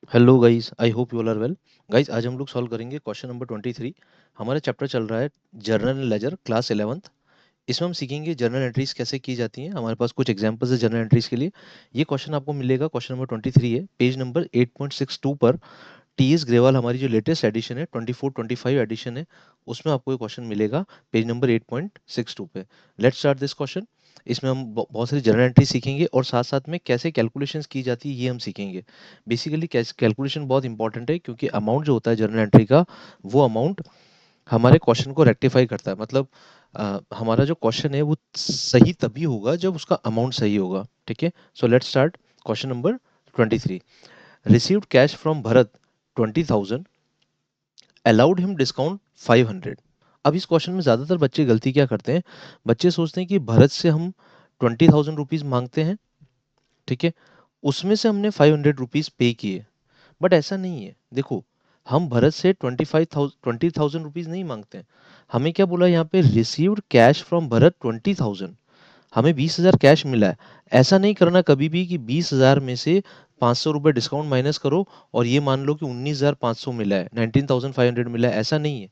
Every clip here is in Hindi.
Hello guys, I hope you all are well. Guys, आज हम लोग सॉल्व करेंगे क्वेश्चन नंबर 23। हमारा चैप्टर चल रहा है जर्नल लेजर क्लास 11th। इसमें हम सीखेंगे जर्नल एंट्रीज कैसे की जाती हैं। हमारे पास कुछ एग्जांपल्स है जर्नल एंट्रीज के लिए। ये क्वेश्चन आपको मिलेगा, क्वेश्चन नंबर 23 है, पेज नंबर 8.62 पर। टी एस ग्रेवाल हमारी जो लेटेस्ट एडिशन है 24-25 एडिशन है, उसमें आपको ये क्वेश्चन मिलेगा पेज नंबर 8.62 पे। Let's start this question. इसमें हम बहुत सारी जर्नल एंट्री सीखेंगे और साथ साथ में कैसे कैलकुलेशंस की जाती है ये हम सीखेंगे। बेसिकली कैलकुलेशन बहुत इंपॉर्टेंट है, क्योंकि अमाउंट जो होता है जर्नल एंट्री का, वो अमाउंट हमारे क्वेश्चन को रेक्टिफाई करता है। मतलब हमारा जो क्वेश्चन है वो सही तभी होगा जब उसका अमाउंट सही होगा। ठीक है, so let's start question number 23। Received cash from Bharat 20,000, allowed him discount 500। अब इस क्वेश्चन में ज़्यादातर बच्चे गलती क्या करते हैं, बच्चे सोचते हैं कि भरत से हम 20,000 रुपीज़ मांगते हैं, ठीक है, उसमें से हमने 500 रुपीज़ पे किए। बट ऐसा नहीं है, देखो, हम भरत से 20,000 रुपीज़ नहीं मांगते हैं। हमें क्या बोला यहाँ पे, रिसीव्ड कैश फ्रॉम भरत 20,000। हमें 20,000 कैश मिला है। ऐसा नहीं करना कभी भी कि 20,000 में से 500 रुपये डिस्काउंट माइनस करो और ये मान लो कि 19,500 मिला है, 19,500 मिला है। ऐसा नहीं है।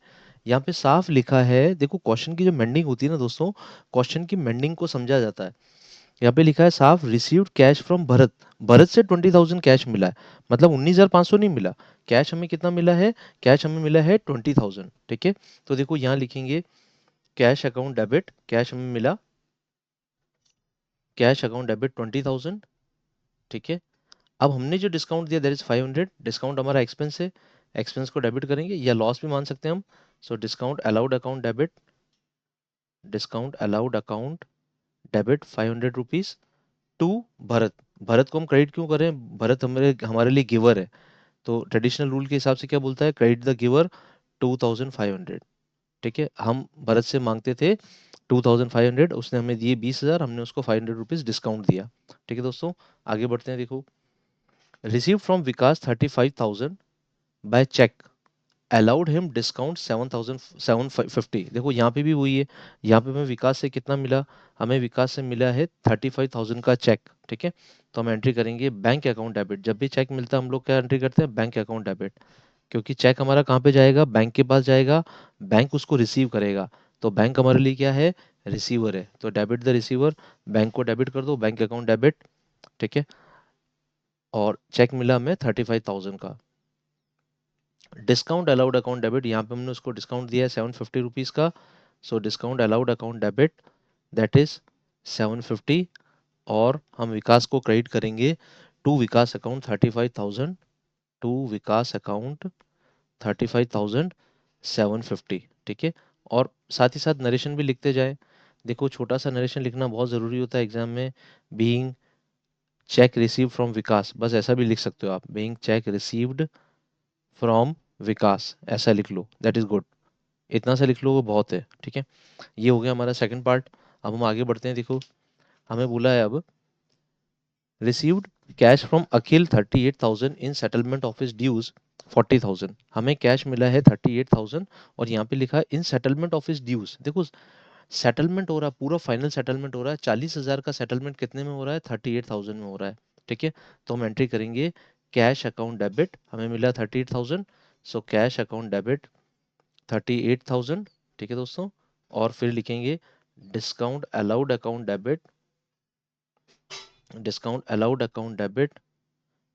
यहाँ पे साफ लिखा है, देखो, क्वेश्चन की जो मेंडिंग होती है ना दोस्तों, क्वेश्चन की मेंडिंग को समझा जाता है। यहाँ पे लिखा है साफ, received cash from Bharat. Bharat से 20,000 कैश मिला है, मतलब 19,500 नहीं मिला। कैश हमें कितना मिला है, कैश हमें मिला है 20,000। ठीक है, तो देखो यहाँ लिखेंगे कैश अकाउंट डेबिट, कैश हमें मिला, कैश अकाउंट डेबिट 20,000। ठीक है, अब हमने जो डिस्काउंट दिया दैट इज 500, डिस्काउंट हमारा एक्सपेंस है, एक्सपेंस को डेबिट करेंगे या लॉस भी मान सकते हैं हम। So discount allowed account debit, discount allowed account debit 500 rupees to Bharat. Bharat को हम क्रेडिट क्यों करें, भरत हमारे हमारे लिए गिवर है। तो ट्रेडिशनल रूल के हिसाब से क्या बोलता है, क्रेडिट द गिवर 2,500। ठीक है, हम भरत से मांगते थे 2,500, उसने हमें दिए 20,000, हमने उसको 500 रुपीज डिस्काउंट दिया। ठीक है दोस्तों, आगे बढ़ते हैं। देखो, receive from Vikas 35,000 by cheque, allowed him discount 7,750। देखो यहाँ पे भी वही है, यहाँ पे हमें विकास से कितना मिला, हमें विकास से मिला है 35,000 का चेक। ठीक है, तो हम एंट्री करेंगे बैंक अकाउंट डेबिट। जब भी चेक मिलता है हम लोग क्या एंट्री करते हैं, बैंक अकाउंट डेबिट। क्योंकि चेक हमारा कहाँ पे जाएगा, बैंक के पास जाएगा, बैंक उसको रिसीव करेगा। तो बैंक हमारे लिए क्या है, रिसीवर है। तो डेबिट द रिसीवर, बैंक को डेबिट कर दो, बैंक अकाउंट डेबिट। ठीक है, और चेक मिला हमें 35,000 का। डिस्काउंट अलाउड अकाउंट डेबिट, यहाँ पे हमने उसको डिस्काउंट दिया है 750 रुपीज़ का। So discount allowed account debit that is 750। और हम विकास को क्रेडिट करेंगे to Vikas account 35,000, to Vikas account 35,750। ठीक है, और साथ ही साथ नरेशन भी लिखते जाए। देखो, छोटा सा नरेशन लिखना बहुत ज़रूरी होता है एग्जाम में। बीइंग चेक रिसीव फ्रॉम विकास, बस ऐसा भी लिख सकते हो आप, बीइंग चेक रिसीव्ड फ्रॉम विकास, ऐसा लिख लो, दैट इज गुड। इतना सा लिख लो वो बहुत है। ठीक है, ये हो गया हमारा सेकंड पार्ट। अब हम आगे बढ़ते हैं। देखो, हमें बोला है अब, received cash from Akhil 38,000 in settlement of his dues 40,000। हमें कैश मिला है 38,000 और यहाँ पे लिखा है इन सेटलमेंट ऑफ हिज ड्यूज। देखो, सेटलमेंट हो रहा है, पूरा फाइनल सेटलमेंट हो रहा है। 40,000 का सेटलमेंट कितने में हो रहा है, 38,000 में हो रहा है। ठीक है, तो हम एंट्री करेंगे कैश अकाउंट डेबिट, हमें मिला 38,000। So cash account debit 38,000। ठीक है दोस्तों, और फिर लिखेंगे discount allowed account debit, discount allowed account debit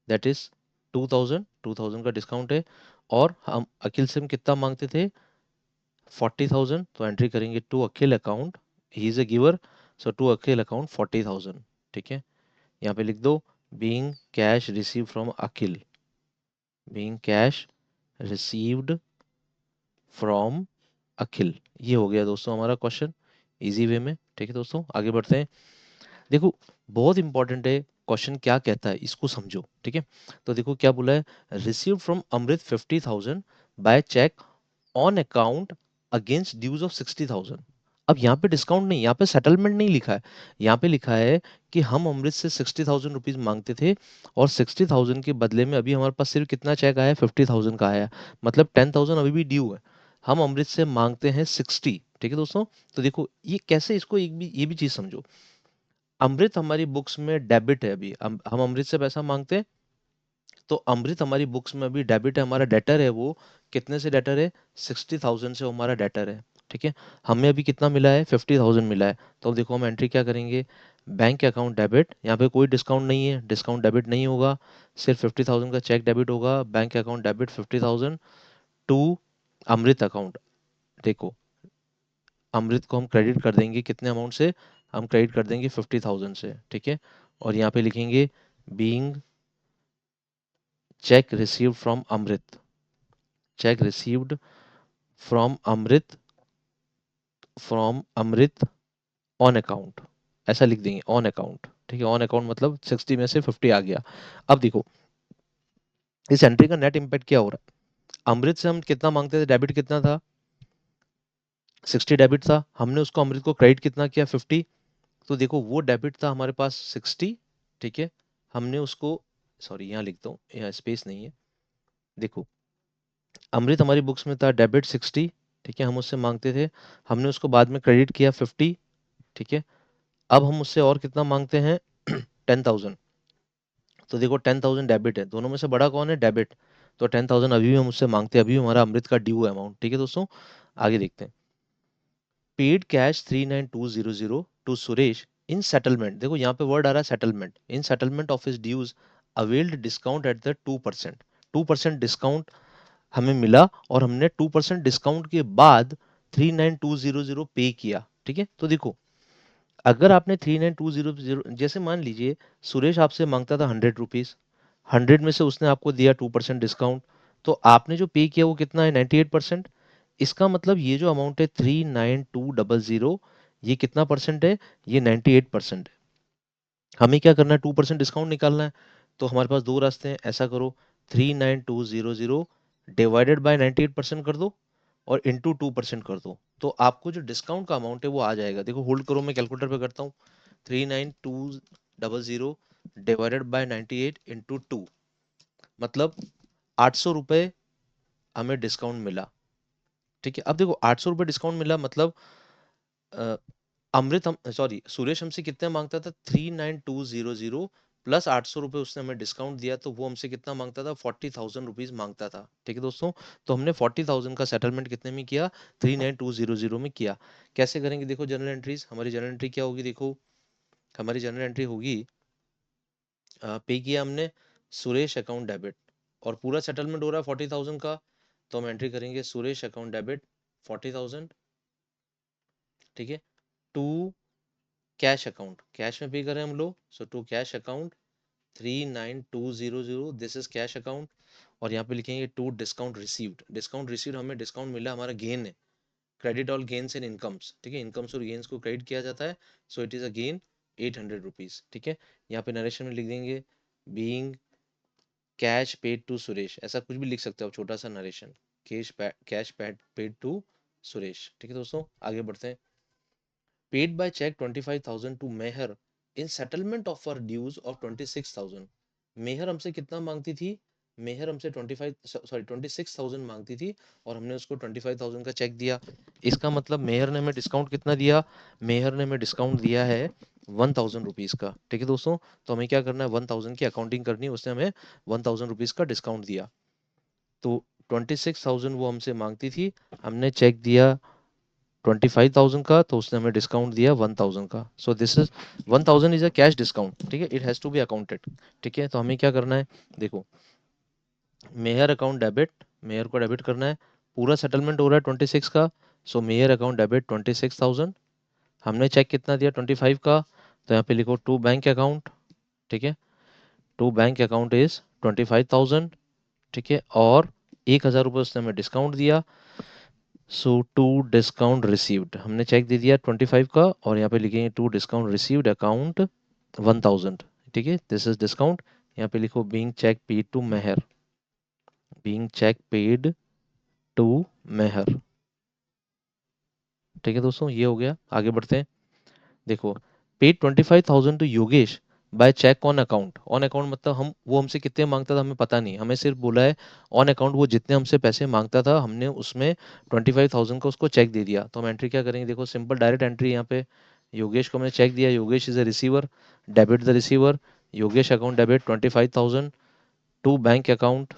that is 2,000, 2,000 का डिस्काउंट है। और हम अखिल से हम कितना मांगते थे, 40,000। तो एंट्री करेंगे to Akhil account, he is a giver, so to Akhil account 40,000। ठीक है, यहाँ पे लिख दो being cash receive from Akhil, being cash received from Akhil. ये हो गया दोस्तों हमारा क्वेश्चन, इजी वे में। ठीक है दोस्तों, आगे बढ़ते हैं। देखो, बहुत इंपॉर्टेंट है क्वेश्चन क्या कहता है, इसको समझो। ठीक है, तो देखो क्या बोला है, receive from Amrit 50,000 by cheque on account against dues of 60,000। अब यहाँ पे डिस्काउंट नहीं, यहाँ पे सेटलमेंट नहीं लिखा है। यहाँ पे लिखा है कि हम अमृत से 60,000 रुपीज मांगते थे और 60,000 के बदले में अभी हमारे पास सिर्फ कितना चेक आया है, 50,000 का आया है। मतलब 10,000 अभी भी ड्यू है। हम अमृत से मांगते हैं 60। ठीक है दोस्तों, तो देखो ये कैसे, इसको एक भी, ये भी चीज समझो। अमृत हमारी बुक्स में डेबिट है, अभी हम अमृत से पैसा मांगते हैं, तो अमृत हमारी बुक्स में अभी डेबिट है, हमारा डेटर है वो कितने से डेटर है, 60,000 से हमारा डेटर है। ठीक है, हमें अभी कितना मिला है, 50,000 मिला है। तो अब देखो हम एंट्री क्या करेंगे, बैंक अकाउंट डेबिट, यहाँ पे कोई डिस्काउंट नहीं है, डिस्काउंट डेबिट नहीं होगा, सिर्फ 50,000 का चेक डेबिट होगा, bank account debit 50,000 to Amrit account. देखो अमृत को हम क्रेडिट कर देंगे कितने अमाउंट से, हम क्रेडिट कर देंगे 50,000 से। ठीक है, और यहाँ पे लिखेंगे being cheque received from Amrit, cheque received from Amrit on account, ऐसा लिख देंगे ऑन अकाउंट। ठीक है, ऑन अकाउंट मतलब 60 में से 50 आ गया। अब देखो इस एंट्री का नेट इम्पैक्ट क्या हो रहा है, अमृत से हम कितना मांगते थे, डेबिट कितना था, 60 डेबिट था, हमने उसको अमृत को क्रेडिट कितना किया, 50। तो देखो वो डेबिट था हमारे पास 60। ठीक है, हमने उसको, सॉरी यहाँ लिखता हूँ, यहाँ स्पेस नहीं है। देखो अमृत हमारी बुक्स में था डेबिट 60। ठीक है, हम उससे मांगते थे, हमने उसको बाद में क्रेडिट किया 50। ठीक है, अब हम उससे और कितना मांगते हैं 10,000। तो देखो 10,000 डेबिट है, दोनों में से बड़ा कौन है, डेबिट। तो 10,000 अभी भी हम उससे मांगते हैं, अभी भी हमारा अमृत का ड्यू है अमाउंट। ठीक है दोस्तों, आगे देखते हैं। Paid cash 39200 to Suresh in settlement, देखो यहाँ पे वर्ड आ रहा है settlement, in settlement of his dues availed discount at the 2%। 2% discount हमें मिला और हमने 2% डिस्काउंट के बाद 39200 पे किया। ठीक है, तो देखो अगर आपने 39200, जैसे मान लीजिए सुरेश आपसे मांगता था 100 रुपीज, 100 में से उसने आपको दिया 2% डिस्काउंट, तो आपने जो पे किया वो कितना है, 98%। इसका मतलब ये जो अमाउंट है 39200, ये कितना परसेंट है, ये 98% है। हमें क्या करना है, 2% डिस्काउंट निकालना है। तो हमारे पास दो रास्ते हैं, ऐसा करो 39200 डिवाइडेड बाय 98% कर दो और इंटू 2% कर दो, तो आपको जो डिस्काउंट का अमाउंट है वो आ जाएगा। देखो होल्ड करो, मैं कैलकुलेटर पे करता हूँ, 39200 डिवाइडेड बाय 98 इंटू 2, मतलब 800 रुपये हमें डिस्काउंट मिला। ठीक है, अब देखो 800 रुपये डिस्काउंट मिला मतलब अ, अमृत हम, सॉरी सुरेश हमसे कितने मांगता था, 39200 प्लस 800 रुपये उसने हमें डिस्काउंट दिया, तो वो हमसे कितना मांगता था, 40,000 रुपीज मांगता था। ठीक है दोस्तों, तो हमने 40,000 का सेटलमेंट कितने में किया, 39200 में किया। कैसे करेंगे, देखो जनरल एंट्रीज, हमारी जनरल एंट्री क्या होगी, देखो हमारी जनरल एंट्री होगी, पे किया हमने सुरेश अकाउंट डेबिट और पूरा सेटलमेंट हो रहा है 40,000 का, तो हम एंट्री करेंगे सुरेश अकाउंट डेबिट 40,000। ठीक है, टू कैश अकाउंट, कैश में पे करें हम लोग, so to cash account 39200, this is cash account. और यहाँ पे लिखेंगे to discount received, discount received हमें डिस्काउंट मिला, हमारा गेन है, credit all gains and incomes. ठीक है, इनकम्स और गेन्स को क्रेडिट किया जाता है, so it is a gain 800 rupees. ठीक है, यहाँ पे नरेशन में लिख देंगे being cash paid to Suresh, ऐसा कुछ भी लिख सकते हो आप, छोटा सा narration, cash paid to Suresh. ठीक है दोस्तों, आगे बढ़ते हैं। Paid by cheque 25,000 to Meher in settlement of our dues of 26,000। Meher हमसे कितना मांगती थी, मेहर हमसे 25, सॉरी 26,000 मांगती थी और हमने उसको 25,000 का चेक दिया। इसका मतलब मेहर ने हमें डिस्काउंट कितना दिया, मेहर ने हमें डिस्काउंट दिया है 1,000 रुपीज का। ठीक है दोस्तों, तो हमें क्या करना है, 1,000 की अकाउंटिंग करनी है, उसने हमें 1,000 रुपीज का डिस्काउंट दिया। तो 26,000 वो हमसे मांगती थी, हमने चेक दिया 25,000 का, तो उसने हमें डिस्काउंट दिया 1,000 का। So this is 1,000 is a cash discount. ठीक है, it has to be accounted. ठीक है, तो हमें क्या करना है, देखो मेयर अकाउंट डेबिट, मेयर को डेबिट करना है, पूरा सेटलमेंट हो रहा है 26 का, सो मेयर अकाउंट डेबिट 26,000। हमने चेक कितना दिया 25 का, तो यहाँ पे लिखो टू बैंक अकाउंट। ठीक है, टू बैंक अकाउंट इज 25,000। ठीक है, और 1,000 रुपये उसने हमें डिस्काउंट दिया, सो टू डिस्काउंट रिसीव्ड, हमने चेक दे दिया 25 का और यहाँ पे लिखेंगे टू डिस्काउंट रिसीव्ड अकाउंट 1,000। ठीक है, दिस इज डिस्काउंट। यहाँ पे लिखो being cheque paid to Mehar, being cheque paid to Mehar. ठीक है दोस्तों, ये हो गया, आगे बढ़ते हैं। देखो paid 25,000 to Yogesh by cheque on account, on account मतलब हम, वो हमसे कितने मांगता था हमें पता नहीं, हमें सिर्फ बोला है ऑन अकाउंट, वो जितने हमसे पैसे मांगता था हमने उसमें 25,000 का उसको चेक दे दिया। तो हम एंट्री क्या करेंगे, देखो सिंपल डायरेक्ट एंट्री, यहाँ पे योगेश को हमने चेक दिया, Yogesh is a receiver, debit the receiver, Yogesh account debit 25,000 to bank account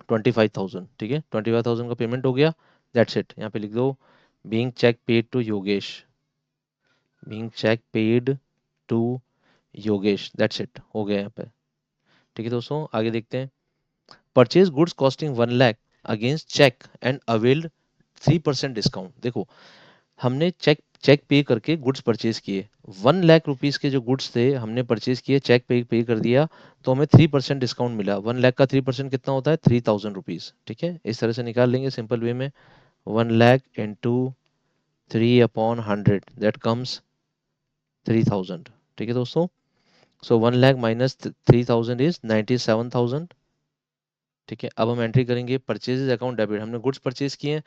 25,000, ठीक है, 25,000 का पेमेंट हो गया, दैट्स इट। यहाँ पे लिख दो being cheque paid to Yogesh, being cheque paid to Yogesh, that's it, हो गया यहाँ पे। ठीक है दोस्तों, आगे देखते हैं। Purchase goods costing 1 lakh against cheque and availed 3% discount. देखो, हमने चेक चेक पे करके गुड्स परचेज किए, 1 लाख रुपीज के जो गुड्स थे हमने परचेज किए, चेक पे कर दिया, तो हमें 3% डिस्काउंट मिला। 1 लाख का 3% कितना होता है, 3,000 रुपीज। ठीक है, इस तरह से निकाल लेंगे सिंपल वे में। 1 लाख इंटू 3/100, दैट कम्स 3,000। ठीक है दोस्तों, सो 1 लाख माइनस 3,000 इज 97,000। ठीक है, अब हम एंट्री करेंगे परचेजेज अकाउंट डेबिट। हमने गुड्स परचेज किए हैं,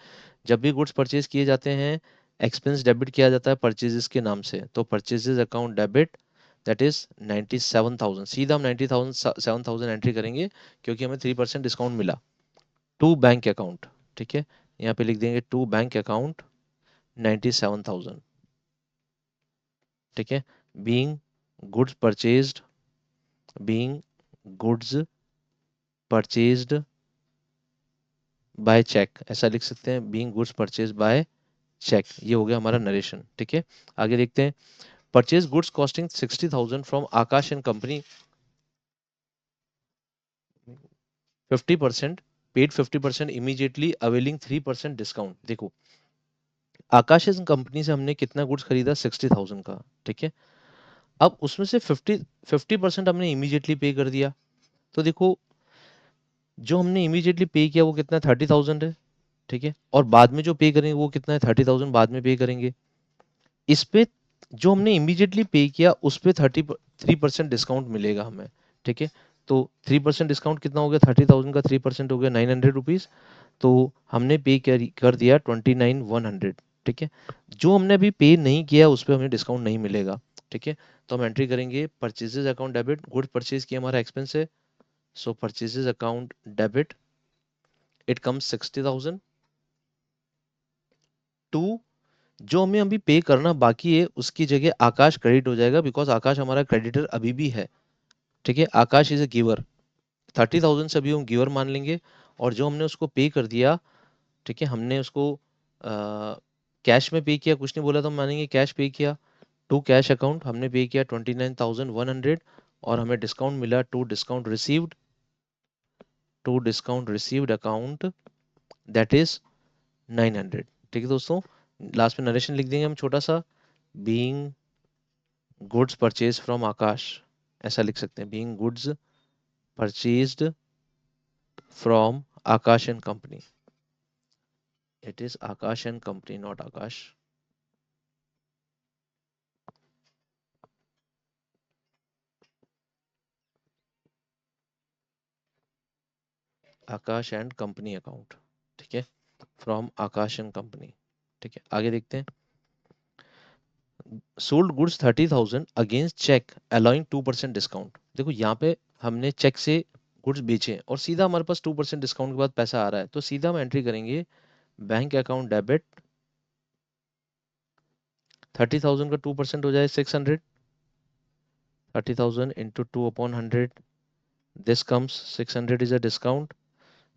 जब भी गुड्स परचेज किए जाते हैं एक्सपेंस डेबिट किया जाता है परचेजेस के नाम से, तो purchases account debit that is 97,000। सीधा हम 97,000 एंट्री करेंगे क्योंकि हमें 3% डिस्काउंट मिला। टू बैंक अकाउंट, ठीक है, यहाँ पे लिख देंगे टू बैंक अकाउंट 97,000। ठीक है, being goods purchased, being goods purchased by cheque, ऐसा लिख सकते हैं, being goods purchase by cheque. ये हो गया हमारा नरेशन। ठीक है, आगे देखते हैं। Purchase goods costing 60,000 from Akash and company, 50% paid, 50% immediately availing 3% discount. देखो, आकाश एंड कंपनी से हमने कितना गुड्स खरीदा, 60,000 का। ठीक है, अब उसमें से 50% हमने इमीडिएटली पे कर दिया, तो देखो जो हमने इमीडिएटली पे किया वो कितना, 30,000 है। ठीक है, और बाद में जो पे करेंगे वो कितना है, 30,000 बाद में पे करेंगे। इस पे जो हमने इमीडिएटली पे किया उस पे 3% डिस्काउंट मिलेगा हमें। ठीक है, तो 3% डिस्काउंट कितना हो गया, 30,000 का 3% हो गया 900 रुपीज, तो हमने पे कर दिया 29,100। ठीक है, जो हमने अभी पे नहीं किया उस पर हमें डिस्काउंट नहीं मिलेगा। ठीक है, तो हम एंट्री करेंगे purchases account debit, good purchase किया हमारा एक्सपेंस है, so purchases account debit it comes 60,000 to, जो हमें अभी पे करना बाकी है उसकी जगह आकाश क्रेडिट हो जाएगा, बिकॉज आकाश हमारा क्रेडिटर अभी भी है। ठीक है, आकाश इज अ गिवर, 30,000 से अभी हम गिवर मान लेंगे, और जो हमने उसको पे कर दिया, ठीक है, हमने उसको कैश में पे किया, कुछ नहीं बोला तो हम मानेंगे कैश पे किया। टू कैश अकाउंट हमने पे किया 29,100, और हमें डिस्काउंट मिला to discount received account that is 900। ठीक है दोस्तों, लास्ट में नरेशन लिख देंगे हम छोटा सा, बीइंग गुड्स परचेज फ्रॉम आकाश, ऐसा लिख सकते हैं, being goods purchased from Akash and company. It is Akash and company, not Akash. Akash and company account, ठीक है, फ्रॉम आकाश एंड कंपनी। ठीक है, आगे देखते हैं। Sold goods 30,000 against cheque allowing 2% discount. देखो यहाँ पे हमने चेक से गुड्स बेचे और सीधा हमारे पास 2% डिस्काउंट के बाद पैसा आ रहा है, तो सीधा हम एंट्री करेंगे बैंक अकाउंट डेबिट, 30,000 का 2% हो जाए 600, 30,000 into 2/100, this comes 600 is a discount,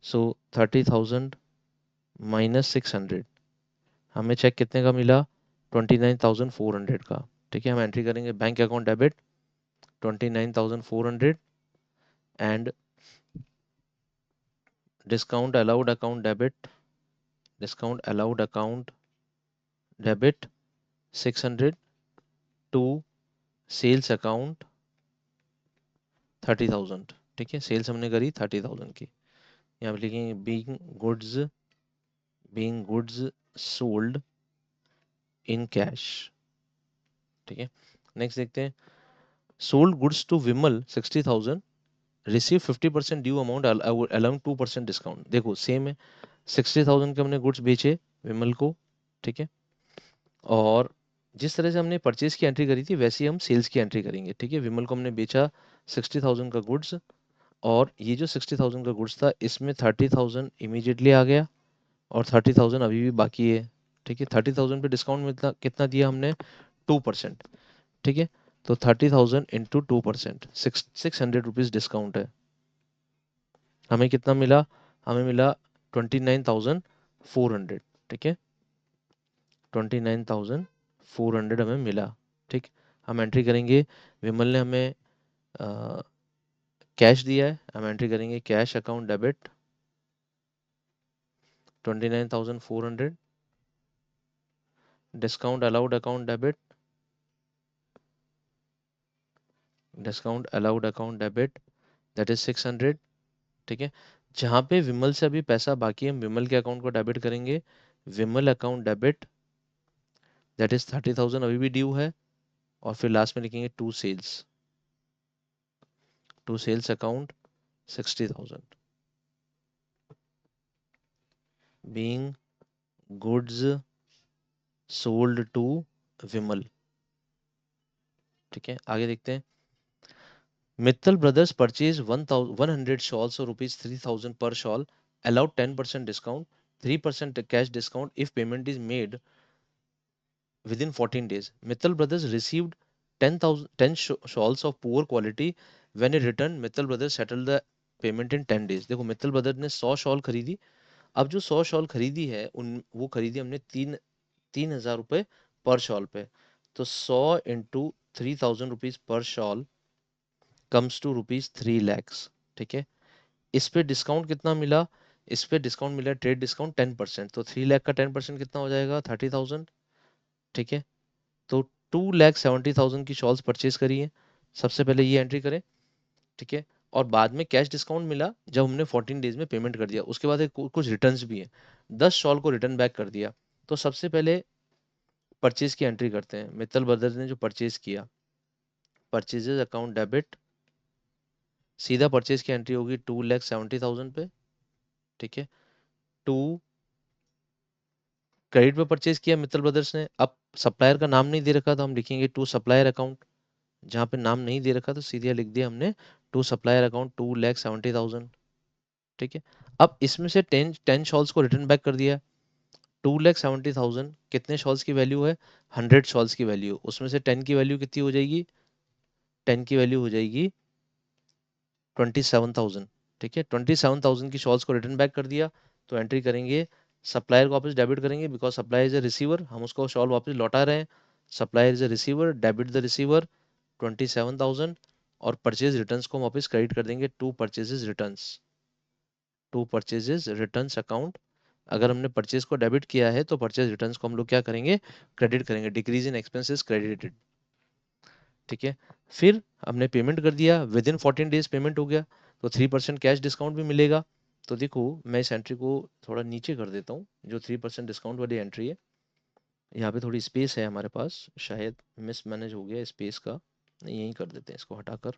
so 30,000 minus 600, हमें चेक कितने का मिला, 29,400 का। ठीक है, हम एंट्री करेंगे bank account debit 29,400 and discount allowed account debit, discount allowed account debit 600 to sales account 30,000। ठीक है, सेल्स हमने करी 30,000 की, यहाँ पे लिखेंगे being goods sold in cash. ठीक है, नेक्स्ट देखते हैं। Sold goods to Vimal 60,000, receive 50% due amount allowing 2% discount. देखो सेम है, 60,000 के हमने गुड्स बेचे विमल को। ठीक है, और जिस तरह से हमने परचेज की एंट्री करी थी वैसे ही हम सेल्स की एंट्री करेंगे। ठीक है, विमल को हमने बेचा 60,000 का गुड्स, और ये जो 60,000 का गुड्स था इसमें 30,000 इमीडिएटली आ गया और 30,000 अभी भी बाकी है। ठीक है, 30,000 पे डिस्काउंट में कितना कितना दिया हमने, 2%। ठीक है, तो 30,000 इंटू 2%, 600 रुपीज़ डिस्काउंट है। हमें कितना मिला? हमें मिला 29,400। ठीक है, 29,400 हमें मिला। ठीक, हम एंट्री करेंगे। विमल ने हमें कैश दिया है, हम एंट्री करेंगे cash account debit 29,400, discount allowed account debit, discount allowed account debit that is 600। ठीक है, जहाँ पे विमल से अभी पैसा बाकी है हम विमल के अकाउंट को डेबिट करेंगे। विमल अकाउंट डेबिट दैट इज 30,000 अभी भी ड्यू है। और फिर लास्ट में लिखेंगे to sales account 60,000 being goods sold to Vimal. ठीक है, आगे देखते हैं। मित्तल ब्रदर्स परचेज 100 शॉल्स और ₹3,000 पर shawl, allowed 10% discount, 3% cash discount if payment is made within 14 days. Mittal Brothers received 10 shawls of poor quality. When it returned, Mittal Brothers settled the payment in 10 days. देखो मित्तल ब्रदर ने 100 शॉल खरीदी। अब जो 100 शॉल खरीदी है उन वो खरीदी हमने 3,000 रुपये पर शॉल पे। तो 100 इंटू 3,000 रुपीज पर शॉल कम्स टू ₹3 lakhs। ठीक है, इस पे डिस्काउंट कितना मिला? इस पे डिस्काउंट मिला ट्रेड डिस्काउंट 10%। तो 3 लाख का 10% कितना हो जाएगा? 30,000। ठीक है, तो 2,70,000 की शॉल्स परचेज करी है। सबसे पहले ये एंट्री करें। ठीक है, और बाद में कैश डिस्काउंट मिला जब हमने 14 डेज में पेमेंट कर दिया। उसके बाद कुछ रिटर्न्स भी है, 10 शॉल को रिटर्न बैक कर दिया। तो सबसे पहले परचेज की एंट्री करते हैं। मित्तल ब्रदर्स ने जो परचेज किया, परचेजेस अकाउंट डेबिट, सीधा परचेज की एंट्री होगी 2,70,000 पे। ठीक है, टू क्रेडिट पे परचेज किया मित्तल ब्रदर्स ने। अब सप्लायर का नाम नहीं दे रखा तो हम लिखेंगे टू सप्लायर अकाउंट। जहाँ पे नाम नहीं दे रखा तो सीधे लिख दिया हमने टू सप्लायर अकाउंट 2,70,000। ठीक है, अब इसमें से 10 शॉल्स को रिटर्न बैक कर दिया। 2,70,000 कितने शॉल्स की वैल्यू है? 100 शॉल्स की वैल्यू। उसमें से 10 की वैल्यू कितनी हो जाएगी? 10 की वैल्यू हो जाएगी 27,000। ठीक है, 27,000 की शॉल्स को रिटर्न बैक कर दिया। तो एंट्री करेंगे, सप्लायर को वापस डेबिट करेंगे because supplier is a receiver, हम उसको शॉल वापस लौटा रहे हैं। Supplier is a receiver, debit the receiver 27,000। और परचेज रिटर्न्स को हम वापस क्रेडिट कर देंगे टू परचेजेस रिटर्न्स अकाउंट। अगर हमने परचेज को डेबिट किया है तो परचेज रिटर्न्स को हम लोग क्या करेंगे? क्रेडिट करेंगे। Decrease in expenses credited. ठीक है, फिर हमने पेमेंट कर दिया, विद इन 14 डेज पेमेंट हो गया। तो 3% कैश डिस्काउंट भी मिलेगा। तो देखो मैं इस एंट्री को थोड़ा नीचे कर देता हूँ, जो 3% डिस्काउंट वाली एंट्री है। यहाँ पे थोड़ी स्पेस है हमारे पास, शायद मिसमैनेज हो गया स्पेस का। यहीं कर देते हैं इसको हटाकर।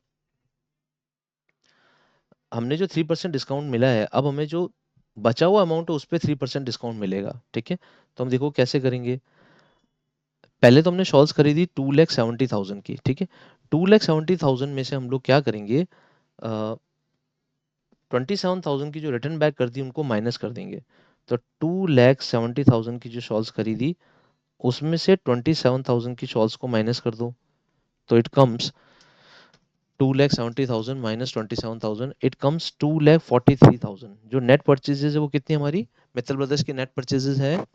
हमने जो 3% डिस्काउंट मिला है, अब हमें जो बचा हुआ अमाउंट है उस पर 3% डिस्काउंट मिलेगा। ठीक है, तो हम देखो कैसे करेंगे। पहले तो हमने शॉल्स खरीदी 2,70,000 की। ठीक है, 2,70,000 में से हम लोग क्या करेंगे? 27,000 की जो रिटर्न बैक कर दी उनको माइनस कर देंगे। तो 2,70,000 की जो शॉल्स खरीदी उसमें से 27,000 की शॉल्स को माइनस कर दो। तो it comes 2,70,000 minus 27,000, it comes 2,43,000। जो नेट परचेजेस है वो कितनी हमारी मित्तल ब्रदर्स की नेट परचेजेस है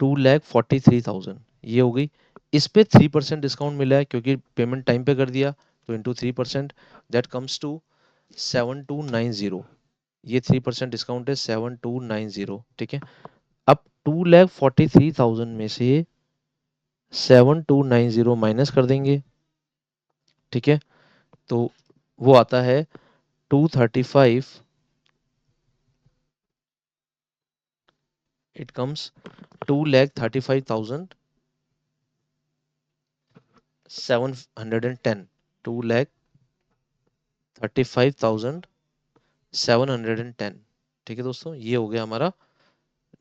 2,43,000। ये हो गई। इस पे 3% डिस्काउंट मिला है क्योंकि पेमेंट टाइम पे कर दिया। तो इंटू 3% दैट कम्स टू 7,290। ये 3% डिस्काउंट है 7,290। ठीक है, अब 2,43,000 में से 7,290 माइनस कर देंगे। ठीक है, तो वो आता है 235। It comes 2,35,710। 2,35,710। ठीक है दोस्तों, ये हो गया हमारा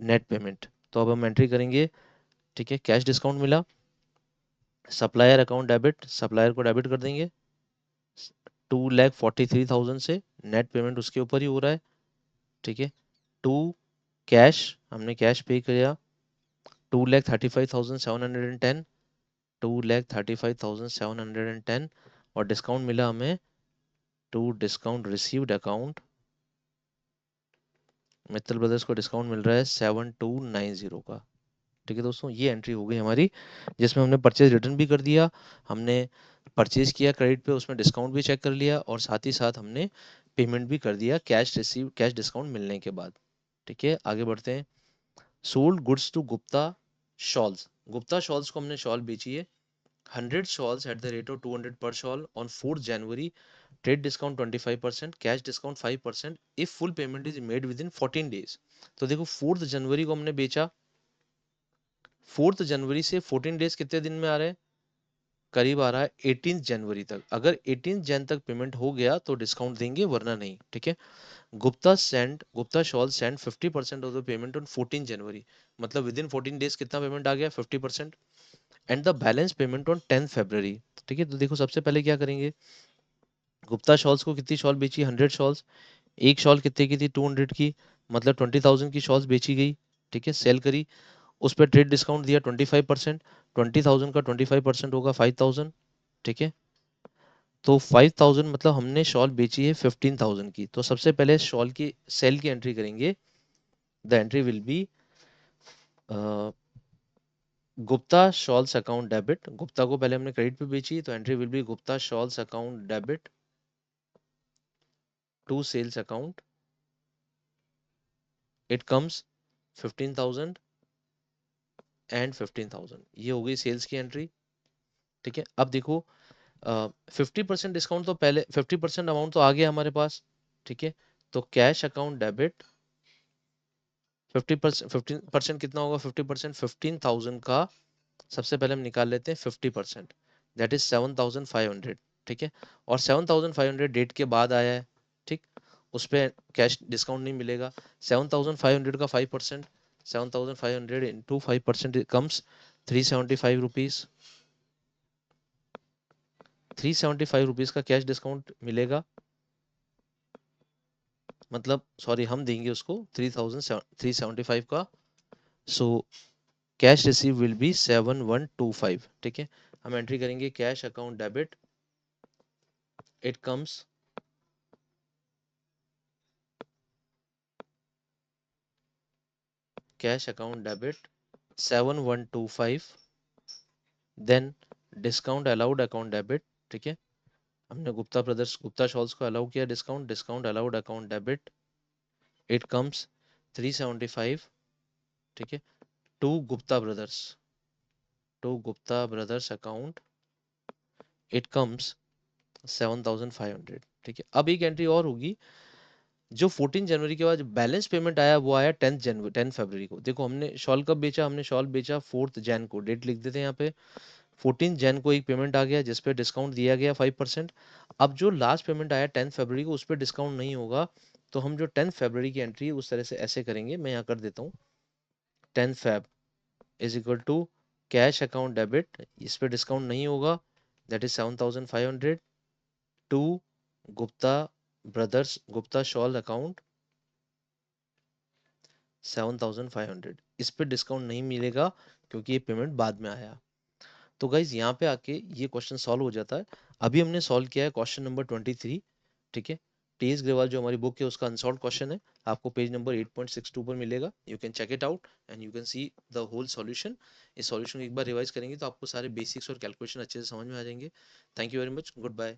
नेट पेमेंट। तो अब हम एंट्री करेंगे। ठीक है, कैश डिस्काउंट मिला, सप्लायर अकाउंट डेबिट, सप्लायर को डेबिट कर देंगे 2,43,000 से। नेट पेमेंट उसके ऊपर ही हो रहा है। ठीक है, टू कैश, हमने कैश पे किया 2,35,710। 2,35,710 और डिस्काउंट मिला हमें to discount received account, Mittal brothers को डिस्काउंट मिल रहा है 7,290 का। ठीक है दोस्तों, ये एंट्री हो गई हमारी जिसमें हमने परचेज रिटर्न भी कर दिया, हमने परचेज किया क्रेडिट पे, उसमें डिस्काउंट भी चेक कर लिया और साथ ही साथ हमने पेमेंट भी कर दिया कैश रिसीव, कैश डिस्काउंट मिलने के बाद। ठीक है, आगे बढ़ते हैं। Sold goods to Gupta shawls, Gupta shawls को हमने शॉल बेची है 100 shawls at the rate of 200 per shawl on 4th January. Trade discount 25%, cash discount 5% if full payment is made within 14 days. तो देखो 4th जनवरी को हमने बेचा, 4th जनवरी से 14 डेज कितने दिन में आ रहे हैं, करीब आ रहा है 18 जनवरी तक। अगर 18 जन तक पेमेंट हो गया तो डिस्काउंट देंगे वरना नहीं। ठीक है, Gupta shawl send 50% of the payment on 14 जनवरी, मतलब विद इन 14 डेज कितना पेमेंट आ गया 50%, and the balance payment on 10 फरवरी। ठीक है, तो देखो सबसे पहले क्या करेंगे, गुप्ता शॉल्स को कितनी शॉल बेची 100 शॉल्स, एक शॉल कितने की थी 200 की, मतलब 20,000 की शॉल्स बेची गई। ठीक है, सेल करी, उस पर ट्रेड डिस्काउंट दिया 25%, 20,000 का 25% होगा 5,000। ठीक है, तो 5,000 मतलब हमने शॉल बेची है 15,000 की। तो सबसे पहले शॉल की सेल की एंट्री करेंगे, the entry will be Gupta shawls account debit, Gupta को पहले हमने क्रेडिट पे बेची तो entry will be Gupta shawls account debit to sales account, it comes 15,000 and 15,000, ये हो गई सेल्स की एंट्री। ठीक है, अब देखो 50% डिस्काउंट तो पहले 50% अमाउंट तो आ गया हमारे पास। ठीक है, तो कैश अकाउंट डेबिट 50%, 15% कितना होगा 50%, 15,000 का सबसे पहले हम निकाल लेते हैं 50%, दैट इज 7,500। ठीक है, और 7,500 डेट के बाद आया है। ठीक, उस पर कैश डिस्काउंट नहीं मिलेगा। 7,500 का 5%, 7,500 इंटू 5% कम्स 375 रुपीज, 375 रुपीज का कैश डिस्काउंट मिलेगा, मतलब सॉरी हम देंगे उसको 3,375 का। So cash receive will be 7,125। ठीक है, हम एंट्री करेंगे cash account debit, it comes cash account debit 7,125, then discount allowed account debit. ठीक है, हमने गुप्ता ब्रदर्स गुप्ता शॉल्स को अलाउ किया discount, discount allowed account debit, it comes 375। ठीक है, to Gupta brothers, to Gupta brothers account, it comes 7,500। ठीक है, अब एक एंट्री और होगी, जो 14 जनवरी के बाद बैलेंस पेमेंट आया वो आया 10 जनवरी 10 फरवरी को। देखो हमने शॉल कब बेचा, हमने शॉल बेचा 4th जैन को, डेट लिख देते हैं यहाँ पे, 14 जैन को एक पेमेंट आ गया जिस पे डिस्काउंट दिया गया 5%। अब जो लास्ट पेमेंट आया 10 फरवरी को उस पर डिस्काउंट नहीं होगा, तो हम जो 10 फरवरी की एंट्री है उस तरह से ऐसे करेंगे, मैं यहाँ कर देता हूँ 10 Feb is equal to cash account debit, इस पे डिस्काउंट नहीं होगा, that is 7,500 to Gupta brothers Gupta shawl account 7,500, इस पे डिस्काउंट नहीं मिलेगा क्योंकि ये पेमेंट बाद में आया। तो गाइज यहाँ पे आके ये क्वेश्चन सॉल्व हो जाता है। अभी हमने सॉल्व किया है क्वेश्चन नंबर 23। ठीक है, टीएस ग्रेवाल जो हमारी बुक है उसका अनसॉल्व क्वेश्चन है, आपको पेज नंबर 8.62 पर मिलेगा, you can check it out and you can see the whole solution. इस सॉल्यूशन को एक बार रिवाइज करेंगे तो आपको सारे बेसिक्स और कैलकुलेशन अच्छे से समझ में आ जाएंगे। Thank you very much, good bye.